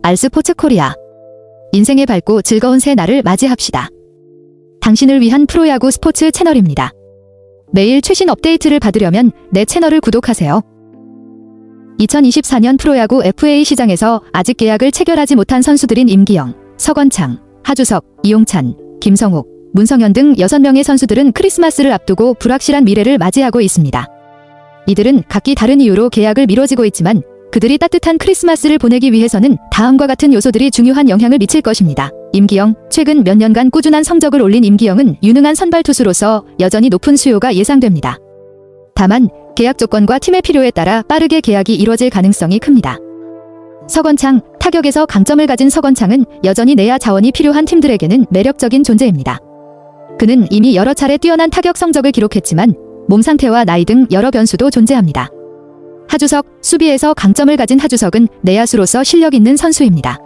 알스포츠 코리아. 인생의 밝고 즐거운 새 날을 맞이합시다. 당신을 위한 프로야구 스포츠 채널입니다. 매일 최신 업데이트를 받으려면 내 채널을 구독하세요. 2024년 프로야구 FA 시장에서 아직 계약을 체결하지 못한 선수들인 임기영, 서건창, 하주석, 이용찬, 김성욱, 문성현 등 6명의 선수들은 크리스마스를 앞두고 불확실한 미래를 맞이하고 있습니다. 이들은 각기 다른 이유로 계약을 미뤄지고 있지만 그들이 따뜻한 크리스마스를 보내기 위해서는 다음과 같은 요소들이 중요한 영향을 미칠 것입니다. 임기영, 최근 몇 년간 꾸준한 성적을 올린 임기영은 유능한 선발 투수로서 여전히 높은 수요가 예상됩니다. 다만 계약 조건과 팀의 필요에 따라 빠르게 계약이 이뤄질 가능성이 큽니다. 서건창, 타격에서 강점을 가진 서건창은 여전히 내야 자원이 필요한 팀들에게는 매력적인 존재입니다. 그는 이미 여러 차례 뛰어난 타격 성적을 기록했지만 몸 상태와 나이 등 여러 변수도 존재합니다. 하주석, 수비에서 강점을 가진 하주석은 내야수로서 실력 있는 선수입니다.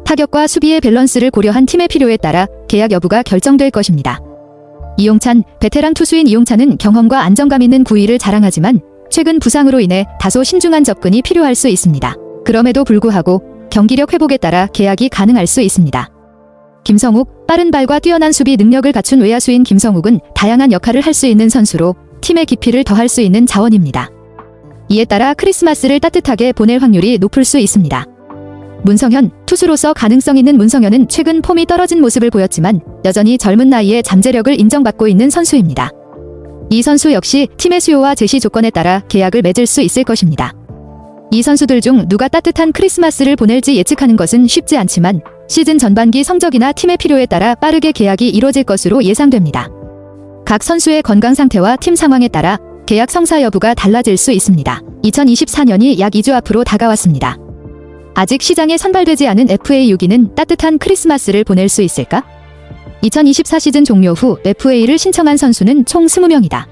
타격과 수비의 밸런스를 고려한 팀의 필요에 따라 계약 여부가 결정될 것입니다. 이용찬, 베테랑 투수인 이용찬은 경험과 안정감 있는 구위를 자랑하지만 최근 부상으로 인해 다소 신중한 접근이 필요할 수 있습니다. 그럼에도 불구하고 경기력 회복에 따라 계약이 가능할 수 있습니다. 김성욱, 빠른 발과 뛰어난 수비 능력을 갖춘 외야수인 김성욱은 다양한 역할을 할 수 있는 선수로 팀의 깊이를 더할 수 있는 자원입니다. 이에 따라 크리스마스를 따뜻하게 보낼 확률이 높을 수 있습니다. 문성현, 투수로서 가능성 있는 문성현은 최근 폼이 떨어진 모습을 보였지만 여전히 젊은 나이에 잠재력을 인정받고 있는 선수입니다. 이 선수 역시 팀의 수요와 제시 조건에 따라 계약을 맺을 수 있을 것입니다. 이 선수들 중 누가 따뜻한 크리스마스를 보낼지 예측하는 것은 쉽지 않지만 시즌 전반기 성적이나 팀의 필요에 따라 빠르게 계약이 이뤄질 것으로 예상됩니다. 각 선수의 건강 상태와 팀 상황에 따라 계약 성사 여부가 달라질 수 있습니다. 2024년이 약 2주 앞으로 다가왔습니다. 아직 시장에 선발되지 않은 FA 6위는 따뜻한 크리스마스를 보낼 수 있을까? 2024 시즌 종료 후 FA를 신청한 선수는 총 20명이다.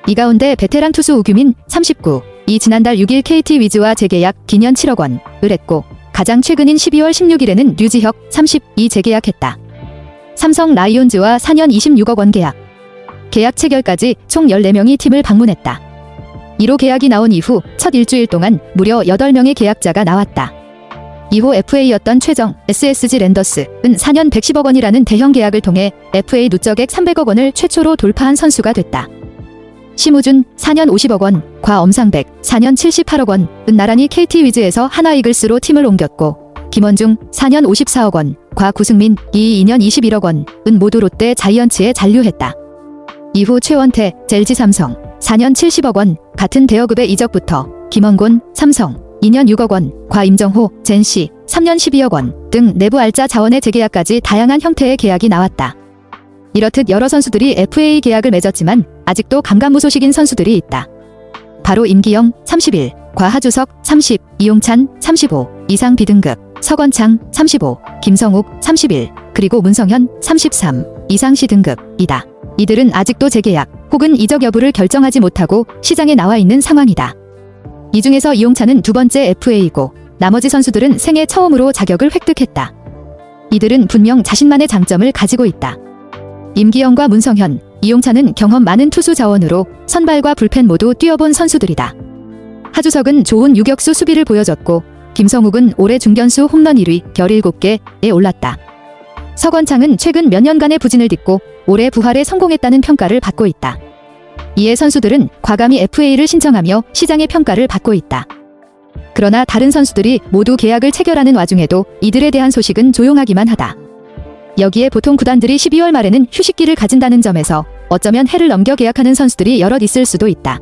이 가운데 베테랑 투수 우규민, 39이 지난달 6일 KT 위즈와 재계약 기년 7억 원을 했고 가장 최근인 12월 16일에는 류지혁, 30이 재계약했다. 삼성 라이온즈와 4년 26억 원 계약. 계약 체결까지 총 14명이 팀을 방문했다. 1호 계약이 나온 이후 첫 일주일 동안 무려 8명의 계약자가 나왔다. 2호 FA였던 최정, SSG 랜더스은 4년 110억 원이라는 대형 계약을 통해 FA 누적액 300억 원을 최초로 돌파한 선수가 됐다. 심우준, 4년 50억 원, 곽엄상백, 4년 78억 원은 나란히 KT 위즈에서 하나 이글스로 팀을 옮겼고 김원중, 4년 54억 원, 곽구승민, 2년 21억 원은 모두 롯데 자이언츠에 잔류했다. 이후 최원태, LG 삼성, 4년 70억 원, 같은 대여급의 이적부터 김원곤, 삼성, 2년 6억 원, 곽임정호, 젠시, 3년 12억 원 등 내부 알짜 자원의 재계약까지 다양한 형태의 계약이 나왔다. 이렇듯 여러 선수들이 FA 계약을 맺었지만 아직도 감감무소식인 선수들이 있다. 바로 임기영, 31, 곽하주석, 30, 이용찬, 35, 이상 B등급, 서건창, 35, 김성욱, 31, 그리고 문성현, 33, 이상 C등급이다. 이들은 아직도 재계약 혹은 이적 여부를 결정하지 못하고 시장에 나와 있는 상황이다. 이 중에서 이용찬은 두 번째 FA이고 나머지 선수들은 생애 처음으로 자격을 획득했다. 이들은 분명 자신만의 장점을 가지고 있다. 임기영과 문성현, 이용찬은 경험 많은 투수 자원으로 선발과 불펜 모두 뛰어본 선수들이다. 하주석은 좋은 유격수 수비를 보여줬고 김성욱은 올해 중견수 홈런 1위, 결 7개에 올랐다. 서건창은 최근 몇 년간의 부진을 딛고 올해 부활에 성공했다는 평가를 받고 있다. 이에 선수들은 과감히 FA를 신청하며 시장의 평가를 받고 있다. 그러나 다른 선수들이 모두 계약을 체결하는 와중에도 이들에 대한 소식은 조용하기만 하다. 여기에 보통 구단들이 12월 말에는 휴식기를 가진다는 점에서 어쩌면 해를 넘겨 계약하는 선수들이 여럿 있을 수도 있다.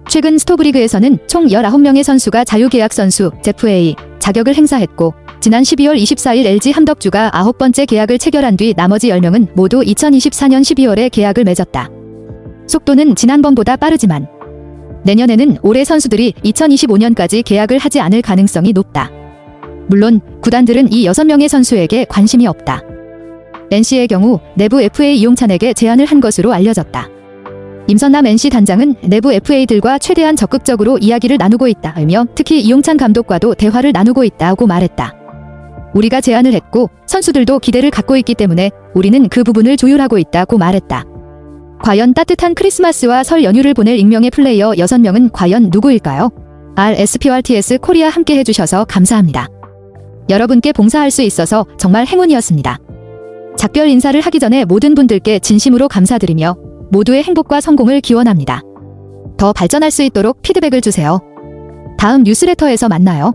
최근 스토브리그에서는 총 19명의 선수가 자유계약 선수, ZFA 자격을 행사했고 지난 12월 24일 LG 함덕주가 9번째 계약을 체결한 뒤 나머지 10명은 모두 2024년 12월에 계약을 맺었다. 속도는 지난번보다 빠르지만 내년에는 올해 선수들이 2025년까지 계약을 하지 않을 가능성이 높다. 물론 구단들은 이 6명의 선수에게 관심이 없다. NC의 경우 내부 FA 이용찬에게 제안을 한 것으로 알려졌다. 임선남 NC 단장은 내부 FA들과 최대한 적극적으로 이야기를 나누고 있다며 특히 이용찬 감독과도 대화를 나누고 있다고 말했다. 우리가 제안을 했고 선수들도 기대를 갖고 있기 때문에 우리는 그 부분을 조율하고 있다고 말했다. 과연 따뜻한 크리스마스와 설 연휴를 보낼 익명의 플레이어 6명은 과연 누구일까요? RSPRTS 코리아 함께 해주셔서 감사합니다. 여러분께 봉사할 수 있어서 정말 행운이었습니다. 작별 인사를 하기 전에 모든 분들께 진심으로 감사드리며 모두의 행복과 성공을 기원합니다. 더 발전할 수 있도록 피드백을 주세요. 다음 뉴스레터에서 만나요.